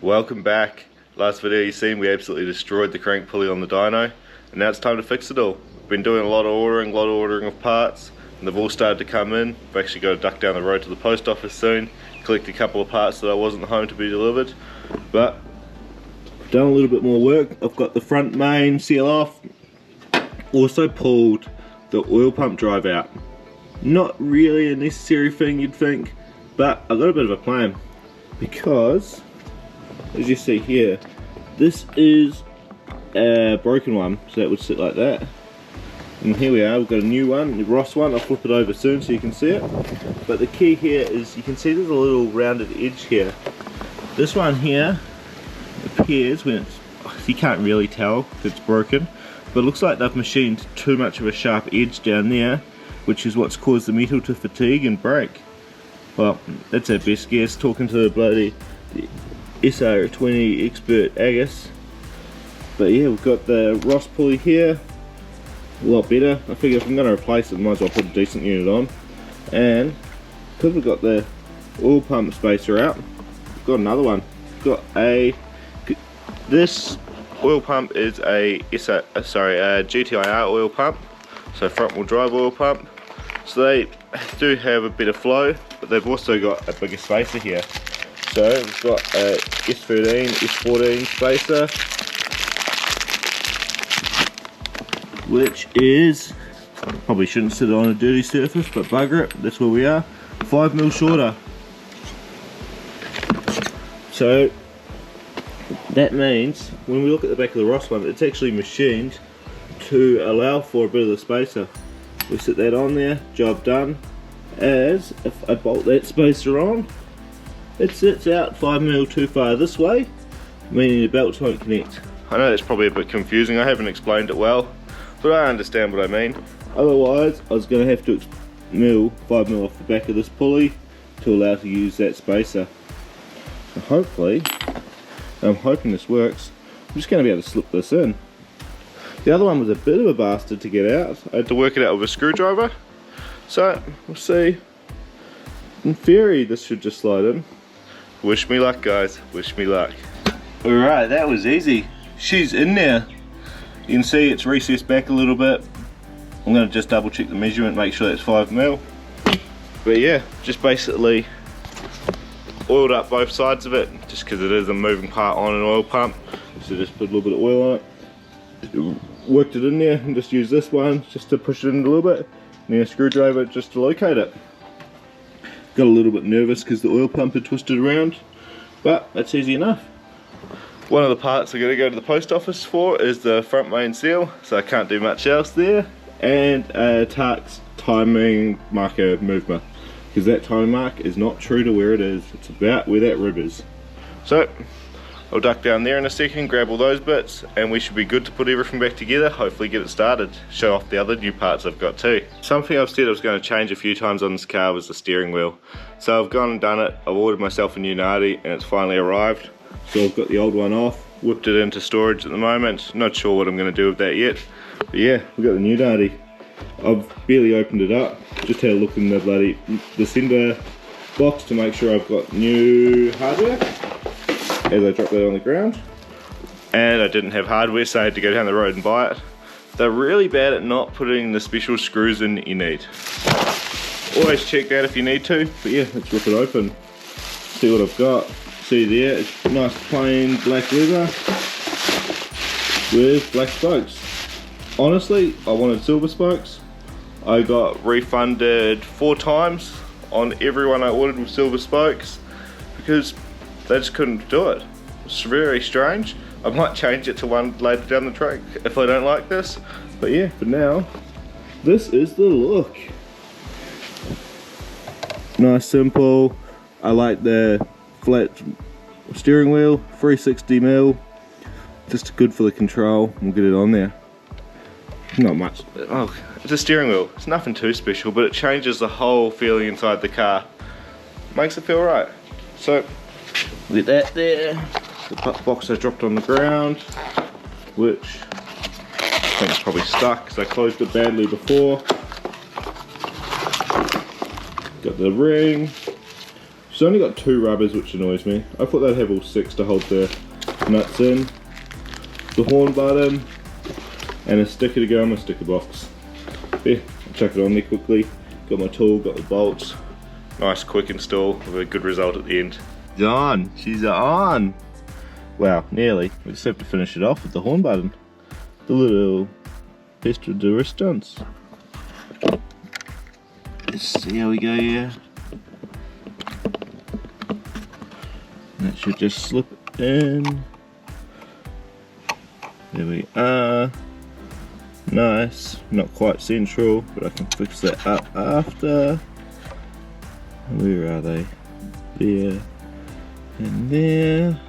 Welcome back. Last video you seen we absolutely destroyed the crank pulley on the dyno, and now it's time to fix it all. We've been doing a lot of ordering of parts, and they've all started to come in. We've actually got to duck down the road to the post office soon, collect a couple of parts that I wasn't home to be delivered, but I've done a little bit more work. I've got the front main seal off, also pulled the oil pump drive out. Not really a necessary thing you'd think, but I've got a bit of a plan, because as you see here, this is a broken one, so that would sit like that. And here we are, we've got a new one, the Ross one. I'll flip it over soon so you can see it. But the key here is, you can see there's a little rounded edge here. This one here appears when it's, you can't really tell if it's broken, but it looks like they've machined too much of a sharp edge down there, which is what's caused the metal to fatigue and break. Well, that's our best guess, talking to the bloody S13 expert Agus. But yeah, we've got the Ross pulley here, a lot better. I figure if I'm going to replace it, might as well put a decent unit on. And because we've got the oil pump spacer out, we've got another one. We've got this oil pump is a GTIR oil pump, so front wheel drive oil pump. So they do have a bit of flow, but they've also got a bigger spacer here. So we've got a S13, S14 spacer, which is, probably shouldn't sit on a dirty surface, but bugger it, that's where we are, 5mm shorter. So that means when we look at the back of the Ross one, it's actually machined to allow for a bit of the spacer. We sit that on there, job done. As if I bolt that spacer on, it sits out 5mm too far this way, meaning the belts won't connect. I know that's probably a bit confusing, I haven't explained it well, but I understand what I mean. Otherwise, I was going to have to mill 5mm off the back of this pulley to allow to use that spacer. So hopefully, I'm hoping this works. I'm just going to be able to slip this in. The other one was a bit of a bastard to get out. I had to work it out with a screwdriver. So, we'll see. In theory, this should just slide in. Wish me luck, guys. Wish me luck. Alright, that was easy. She's in there. You can see it's recessed back a little bit. I'm going to just double check the measurement, make sure that's 5mm. But yeah, just basically oiled up both sides of it, just because it is a moving part on an oil pump. So just put a little bit of oil on it. Worked it in there and just used this one just to push it in a little bit. And then a screwdriver just to locate it. Got a little bit nervous because the oil pump had twisted around, but that's easy enough. One of the parts I'm going to go to the post office for is the front main seal, so I can't do much else there. And a Tark's timing marker mover, because that timing mark is not true to where it is, it's about where that rib is. So I'll duck down there in a second, grab all those bits, and we should be good to put everything back together, hopefully get it started, show off the other new parts I've got too. Something I've said I was going to change a few times on this car was the steering wheel. So I've gone and done it, I've ordered myself a new Nardi, and it's finally arrived. So I've got the old one off, whipped it into storage at the moment, not sure what I'm going to do with that yet. But yeah, we've got the new Nardi. I've barely opened it up, just had a look in the sender box to make sure I've got new hardware. As I dropped that on the ground, and I didn't have hardware, so I had to go down the road and buy it. They're really bad at not putting the special screws in that you need. Always check that if you need to, but yeah, let's rip it open, see what I've got. See there, it's nice plain black leather with black spokes. Honestly, I wanted silver spokes. I got refunded 4 times on every one I ordered with silver spokes, because they just couldn't do it. It's very strange. I might change it to one later down the track if I don't like this. But yeah, for now, this is the look. Nice, simple. I like the flat steering wheel, 360mm. Just good for the control. We'll get it on there. Not much. Oh, it's a steering wheel. It's nothing too special, but it changes the whole feeling inside the car. Makes it feel right. So, get that there. The box I dropped on the ground, which I think it's probably stuck because I closed it badly before. Got the ring. She's only got 2 rubbers, which annoys me. I thought they'd have all 6 to hold the nuts in. The horn button, and a sticker to go on my sticker box. Yeah, chuck it on there quickly. Got my tool, got the bolts. Nice quick install with a good result at the end. She's on, she's on. Wow, nearly. We just have to finish it off with the horn button. The little pièce de résistance. Let's see how we go here. That should just slip in. There we are. Nice. Not quite central, but I can fix that up after. Where are they? There and there.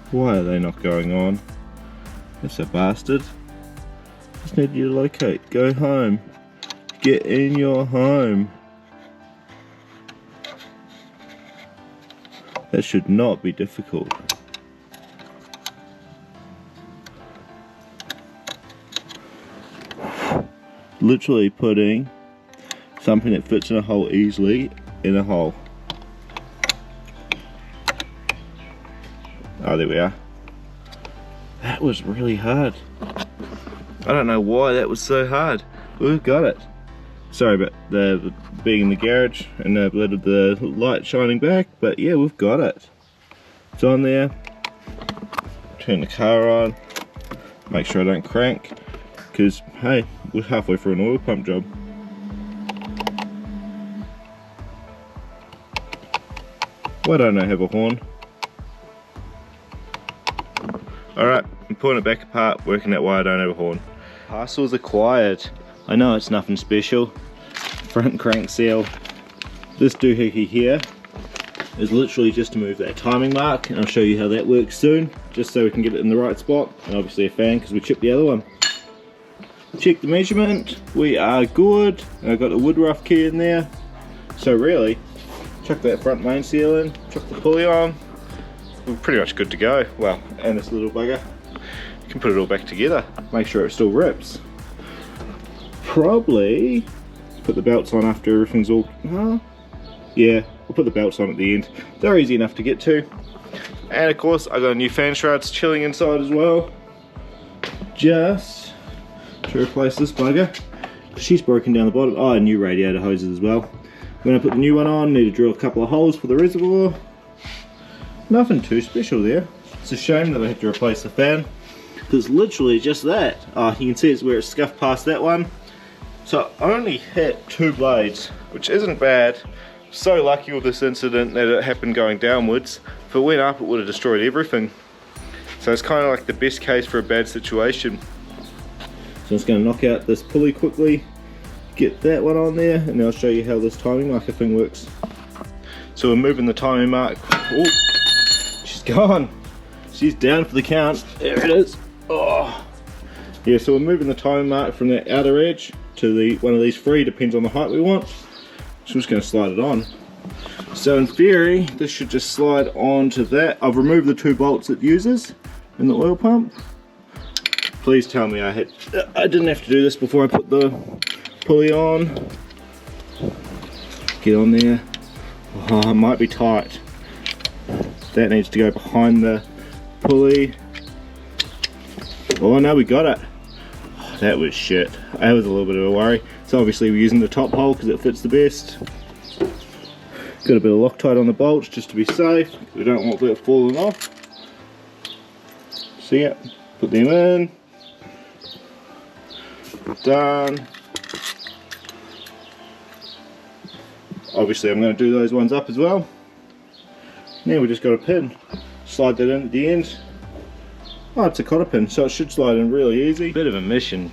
Why are they not going on? That's a bastard. Just need you to locate. Go home. Get in your home. That should not be difficult. Literally putting something that fits in a hole easily in a hole. Oh, there we are. That was really hard. I don't know why that was so hard. We've got it. Sorry about the being in the garage and a bit of the light shining back, but yeah, we've got it. It's on there. Turn the car on. Make sure I don't crank, because hey, we're halfway through an oil pump job. Why don't I have a horn? Alright, I'm pulling it back apart, working out why I don't have a horn. Parcels acquired. I know it's nothing special. Front crank seal. This doohickey here is literally just to move that timing mark, and I'll show you how that works soon, just so we can get it in the right spot. And obviously a fan, because we chipped the other one. Check the measurement, we are good. And I've got the wood rough key in there. So really, chuck that front main seal in, chuck the pulley on. We're pretty much good to go. Well, and this little bugger. You can put it all back together. Make sure it still rips. Probably put the belts on after everything's all... yeah, we'll put the belts on at the end. They're easy enough to get to. And of course, I got a new fan shrouds chilling inside as well. Just to replace this bugger. She's broken down the bottom. Oh, new radiator hoses as well. When I put the new one on, need to drill a couple of holes for the reservoir. Nothing too special there. It's a shame that I had to replace the fan, because literally just that. Oh, you can see it's where it scuffed past that one. So I only hit 2 blades, which isn't bad. So lucky with this incident that it happened going downwards. If it went up, it would have destroyed everything. So it's kind of like the best case for a bad situation. So I'm just going to knock out this pulley quickly, get that one on there, and I'll show you how this timing marker thing works. So we're moving the timing mark. Oh, she's gone. She's down for the count. There it is. Oh. Yeah, so we're moving the timing mark from the outer edge to the one of these 3, depends on the height we want. So I'm just going to slide it on. So in theory, this should just slide onto that. I've removed the 2 bolts it uses in the oil pump. Please tell me I didn't have to do this before I put the pulley on. Get on there. Oh, it might be tight. That needs to go behind the pulley. Oh no, we got it. Oh, that was shit. That was a little bit of a worry. So obviously we're using the top hole because it fits the best. Got a bit of Loctite on the bolts just to be safe. We don't want that falling off. So yeah, put them in. Done. Obviously I'm going to do those ones up as well. Now we just got a pin. Slide that in at the end. Oh, it's a cotter pin, so it should slide in really easy. Bit of a mission,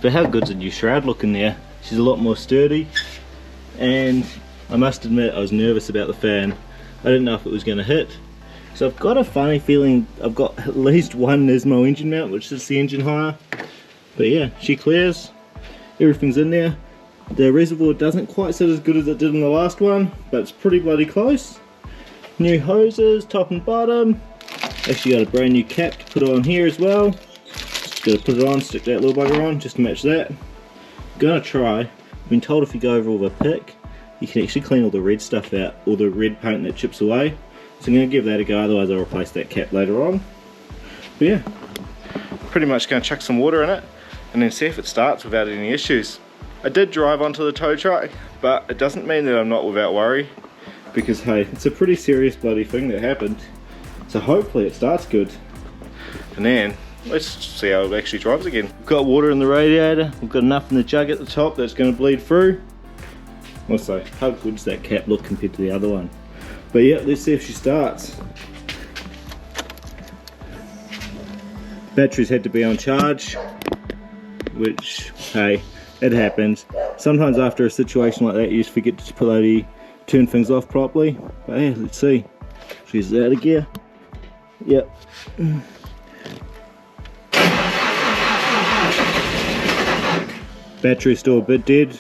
but how good's the new shroud looking there? She's a lot more sturdy, and I must admit I was nervous about the fan. I didn't know if it was going to hit. So I've got a funny feeling I've got at least one Nismo engine mount, which is the engine hire. But yeah, she clears. Everything's in there. The reservoir doesn't quite sit as good as it did in the last one, but it's pretty bloody close. New hoses, top and bottom. Actually got a brand new cap to put on here as well. Just gotta put it on, stick that little bugger on just to match that. Gonna try. I've been told if you go over with a pick, you can actually clean all the red stuff out, all the red paint that chips away. So I'm going to give that a go, otherwise I'll replace that cap later on. But yeah, pretty much going to chuck some water in it and then see if it starts without any issues. I did drive onto the tow truck, but it doesn't mean that I'm not without worry, because hey, it's a pretty serious bloody thing that happened. So hopefully it starts good. And then let's see how it actually drives again. We've got water in the radiator, we've got enough in the jug at the top that's going to bleed through. Also, how good does that cap look compared to the other one? But yeah, let's see if she starts. Batteries had to be on charge, which, hey, it happens. Sometimes after a situation like that you just forget to bloody turn things off properly. But yeah, let's see. She's out of gear. Yep. Battery's still a bit dead,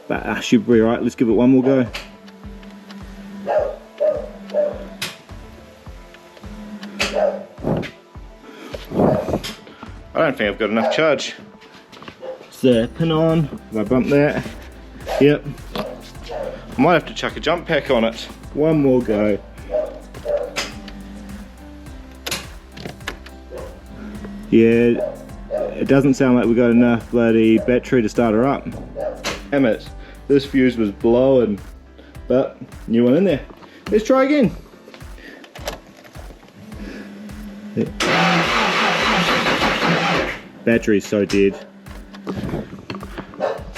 but should be right. Let's give it one more go. I don't think I've got enough charge. So pin on, if I bump that, yep. I might have to chuck a jump pack on it. One more go. Yeah, it doesn't sound like we got enough bloody battery to start her up. Damn it, this fuse was blowing, but new one in there. Let's try again. Yeah. Battery's so dead.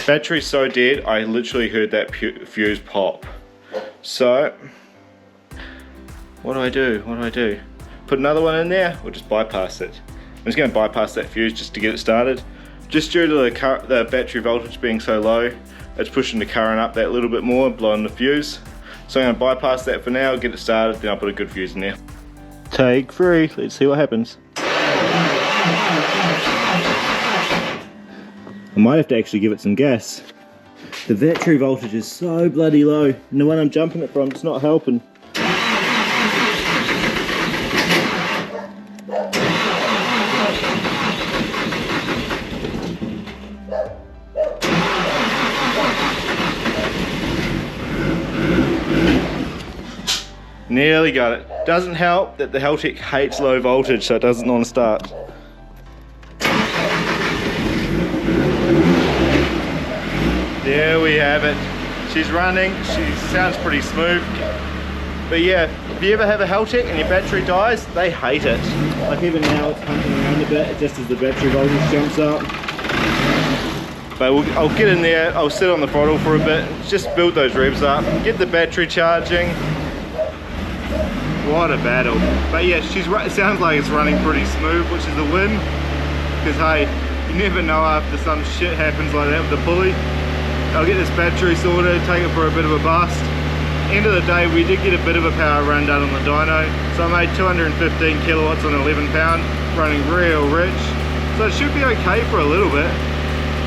Battery's so dead, I literally heard that fuse pop. So, what do I do? What do I do? Put another one in there, or just bypass it? I'm just going to bypass that fuse just to get it started. Just due to the battery voltage being so low, it's pushing the current up that little bit more, blowing the fuse. So I'm going to bypass that for now, get it started, then I'll put a good fuse in there. Take 3, let's see what happens. I might have to actually give it some gas. The battery voltage is so bloody low, and the one I'm jumping it from, it's not helping. Nearly got it. Doesn't help that the Haltech hates low voltage, so it doesn't want to start. There we have it. She's running. She sounds pretty smooth. But yeah, if you ever have a Haltech and your battery dies, they hate it. Like even now it's pumping around a bit just as the battery voltage jumps up. But I'll get in there, I'll sit on the throttle for a bit, just build those revs up, get the battery charging. What a battle. But yeah, it sounds like it's running pretty smooth, which is a win. Because hey, you never know after some shit happens like that with the pulley. I'll get this battery sorted, take it for a bit of a bust. End of the day, we did get a bit of a power run done on the dyno. So I made 215 kilowatts on 11 pound, running real rich. So it should be okay for a little bit.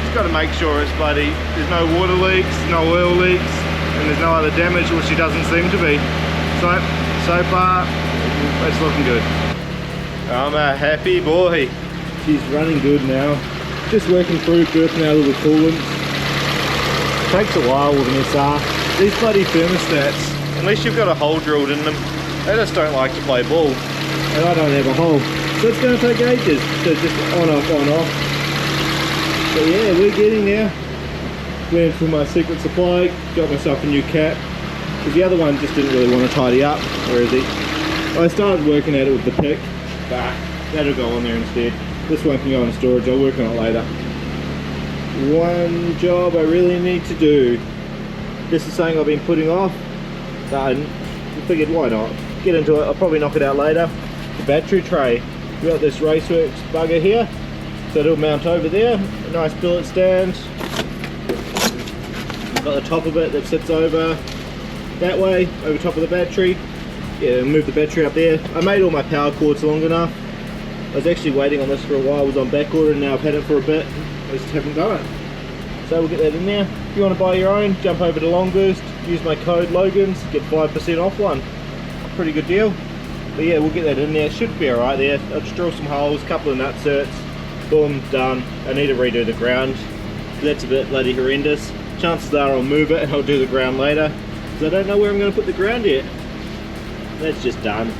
Just got to make sure it's bloody, there's no water leaks, no oil leaks, and there's no other damage, which there doesn't seem to be. So far, it's looking good. I'm a happy boy. She's running good now. Just working through, burping out all the coolants. Takes a while with an SR. These bloody thermostats, unless you've got a hole drilled in them, they just don't like to play ball. And I don't have a hole. So it's going to take ages. So just on off, on off. But yeah, we're getting there. Went for my secret supply, got myself a new cap. Because the other one just didn't really want to tidy up. Where is he? I started working at it with the pick, but that'll go on there instead. This one can go in storage, I'll work on it later. One job I really need to do. This is something I've been putting off. I figured why not? Get into it, I'll probably knock it out later. The battery tray. We've got this Raceworks bugger here. So it'll mount over there. A nice billet stand. Got the top of it that sits over that way, over top of the battery. Yeah, move the battery up there. I made all my power cords long enough. I was actually waiting on this for a while, I was on back order and now I've had it for a bit. I just haven't done it. So we'll get that in there. If you want to buy your own, jump over to Long Boost, use my code Logans, get 5% off one. Pretty good deal. But yeah, we'll get that in there. It should be alright there. I'll just drill some holes, couple of nutserts, boom, done. I need to redo the ground. That's a bit bloody horrendous. chances are I'll move it and I'll do the ground later, because I don't know where I'm going to put the ground yet. That's just done.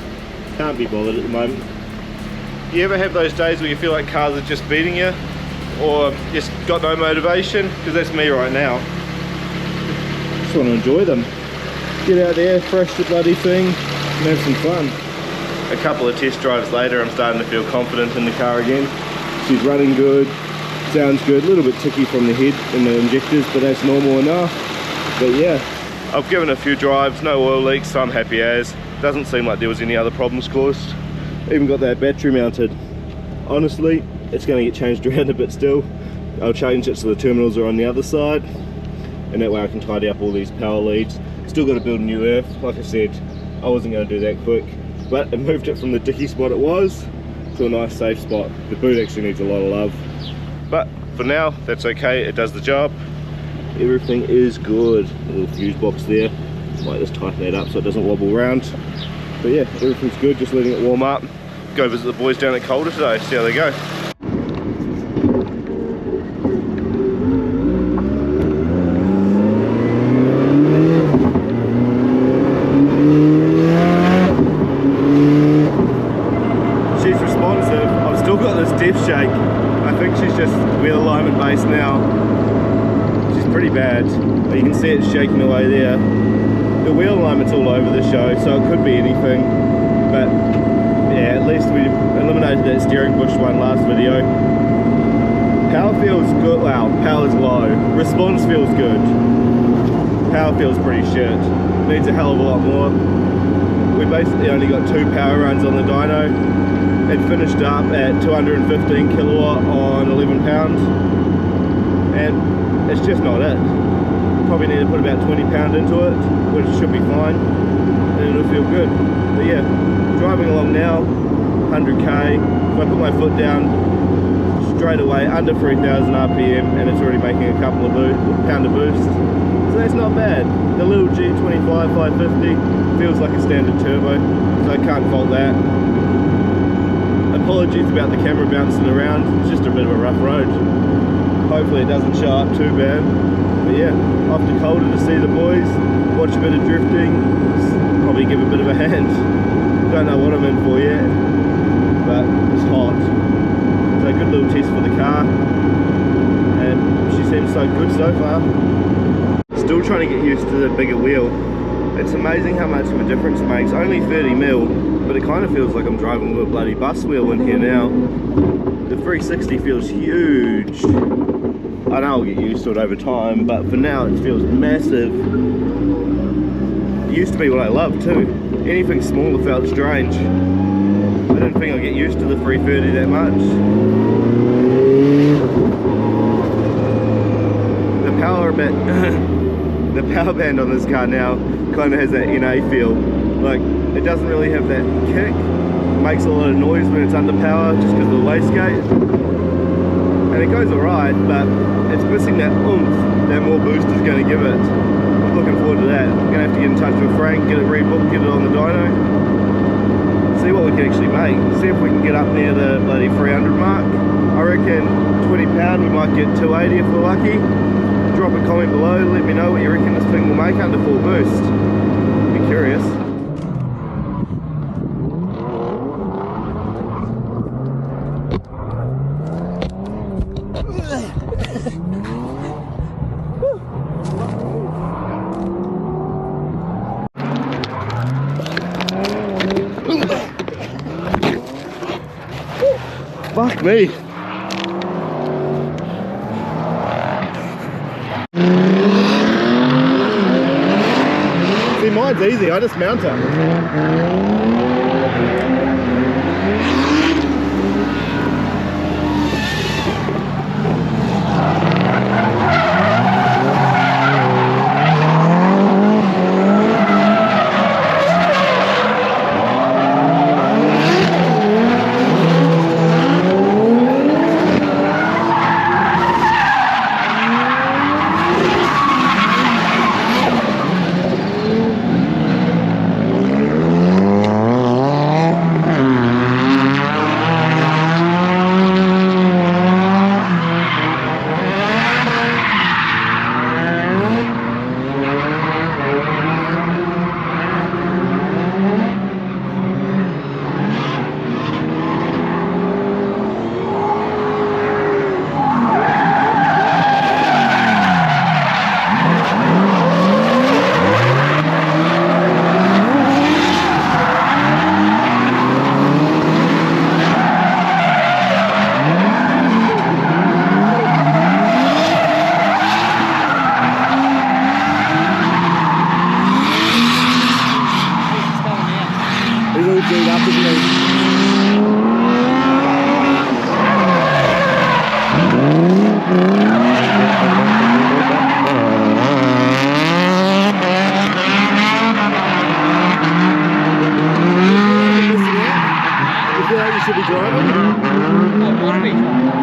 Can't be bothered at the moment. You ever have those days where you feel like cars are just beating you, or just got no motivation? Because that's me right now. Just want to enjoy them. Get out there, fresh the bloody thing, and have some fun. A couple of test drives later, I'm starting to feel confident in the car again. She's running good, sounds good, a little bit ticky from the head and the injectors, but that's normal enough. But yeah, I've given a few drives, no oil leaks, so I'm happy as. Doesn't seem like there was any other problems caused. Even got that battery mounted. Honestly, it's going to get changed around a bit still. I'll change it so the terminals are on the other side, and that way I can tidy up all these power leads. Still got to build a new earth. Like I said, I wasn't going to do that quick, but it moved it from the dicky spot it was to a nice safe spot. The boot actually needs a lot of love, but for now that's okay, it does the job. Everything is good. A little fuse box there, might just tighten that up so it doesn't wobble around. But yeah, everything's good, just letting it warm up. Go visit the boys down at Calder today, see how they go. Shake. I think she's just wheel alignment based now. She's pretty bad. You can see it shaking away there. The wheel alignment's all over the show, so it could be anything. But yeah, at least we eliminated that steering bush one last video. Power feels good. Wow, power's low. Response feels good. Power feels pretty shit. Needs a hell of a lot more. We basically only got 2 power runs on the dyno. It finished up at 215 kilowatt on 11 pounds, and it's just not it. Probably need to put about 20 pound into it, which should be fine, and it'll feel good. But yeah, driving along now, 100k. If I put my foot down straight away, under 3,000 RPM, and it's already making a couple of pound of boost. So that's not bad. The little G25 550 feels like a standard turbo, so I can't fault that. Apologies about the camera bouncing around, it's just a bit of a rough road. Hopefully it doesn't show up too bad. But yeah, off to Calder to see the boys, watch a bit of drifting, probably give a bit of a hand. Don't know what I'm in for yet, but it's hot. So a good little test for the car, and she seems so good so far. Still trying to get used to the bigger wheel. It's amazing how much of a difference it makes. Only 30 mil, but it kind of feels like I'm driving with a bloody bus wheel in here now. The 360 feels huge. I know I'll get used to it over time, but for now it feels massive. It used to be what I loved too. Anything smaller felt strange. I didn't think I'd get used to the 330 that much. The power bit, the power band on this car now kind of has that NA feel. Like, it doesn't really have that kick. It makes a lot of noise when it's under power just because of the wastegate. And it goes alright, but it's missing that oomph that more boost is going to give it. I'm looking forward to that. I'm going to have to get in touch with Frank, get it rebooked, get it on the dyno. See what we can actually make. See if we can get up near the bloody 300 mark. I reckon 20 pound we might get 280 if we're lucky. Drop a comment below, let me know what you reckon this thing will make under full boost. Be curious. Fuck me. See, mine's easy, I just mount it. G'd up, isn't he? You feel like you should be driving? I want to be driving.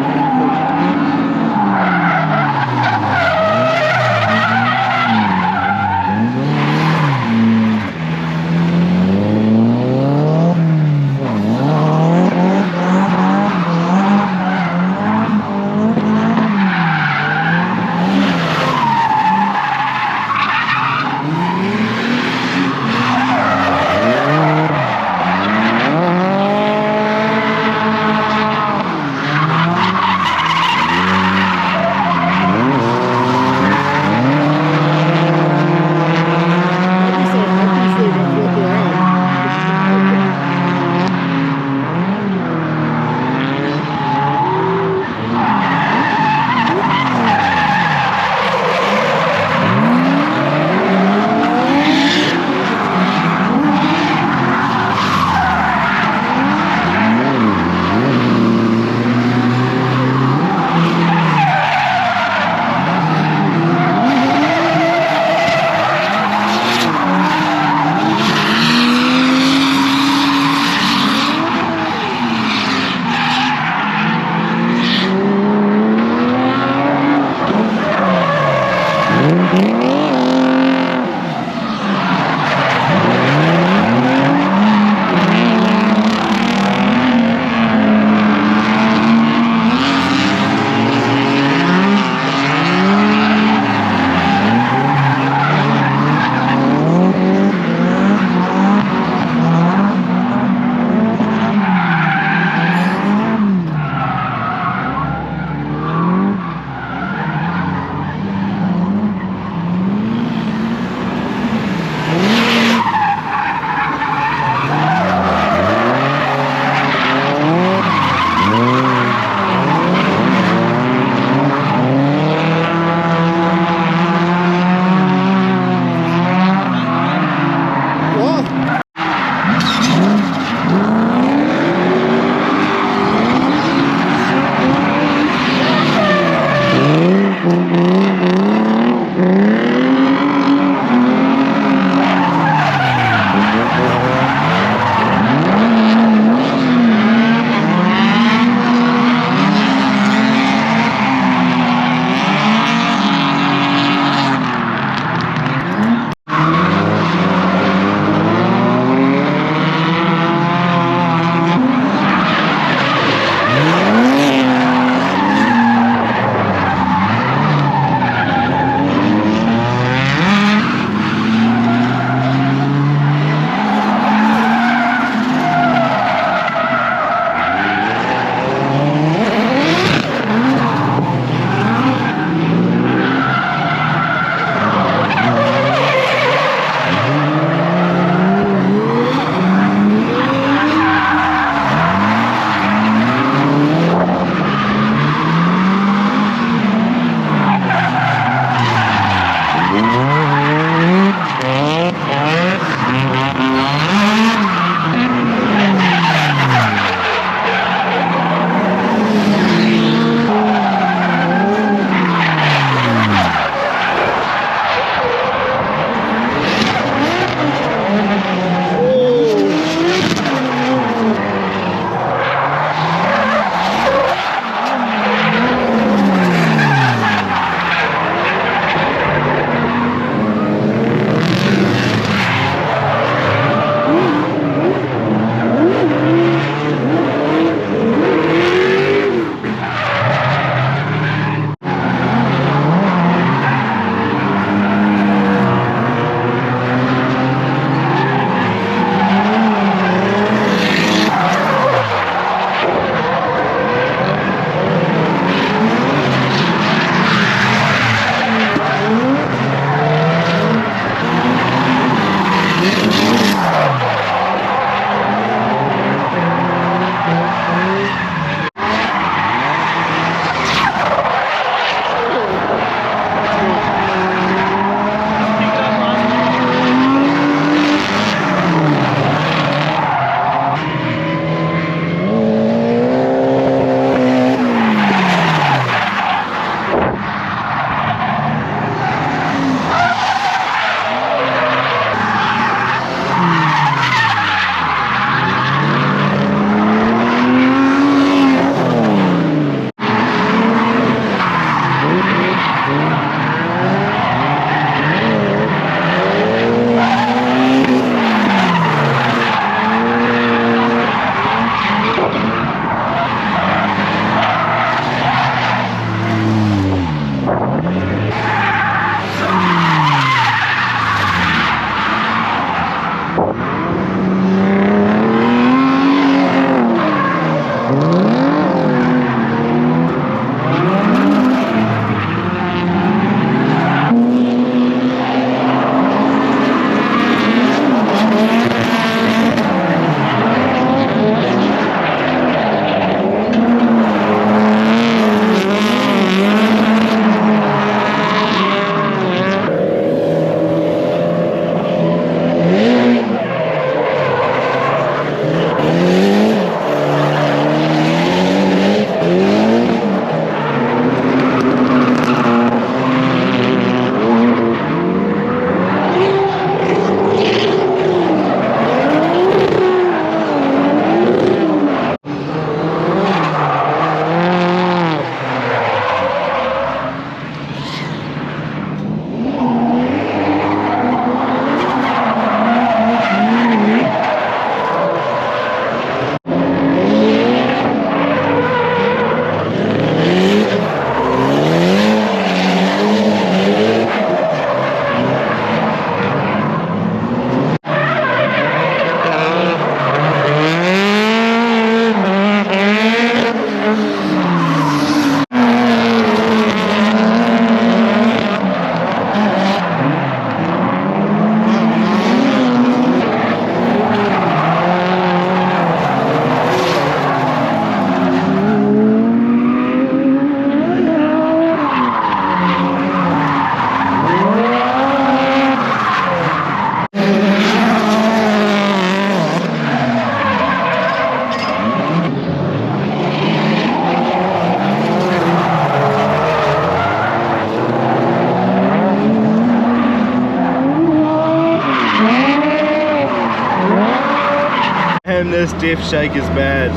And this death shake is bad.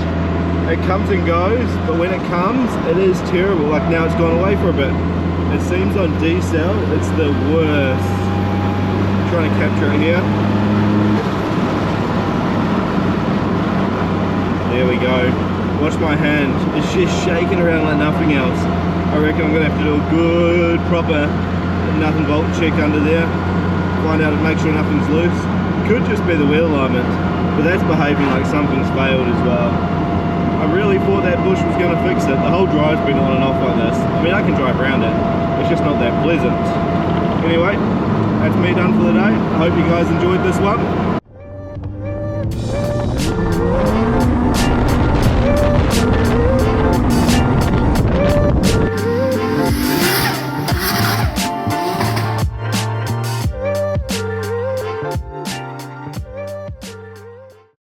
It comes and goes, but when it comes, it is terrible. Like now it's gone away for a bit. It seems on D-cell, it's the worst. Trying to capture it here. There we go. Watch my hand. It's just shaking around like nothing else. I reckon I'm gonna have to do a good proper nut and bolt check under there. Find out and make sure nothing's loose. Could just be the wheel alignment, but that's behaving like something's failed as well. I really thought that bush was going to fix it. The whole drive's been on and off like this. I mean, I can drive around it. It's just not that pleasant. Anyway, that's me done for the day. I hope you guys enjoyed this one.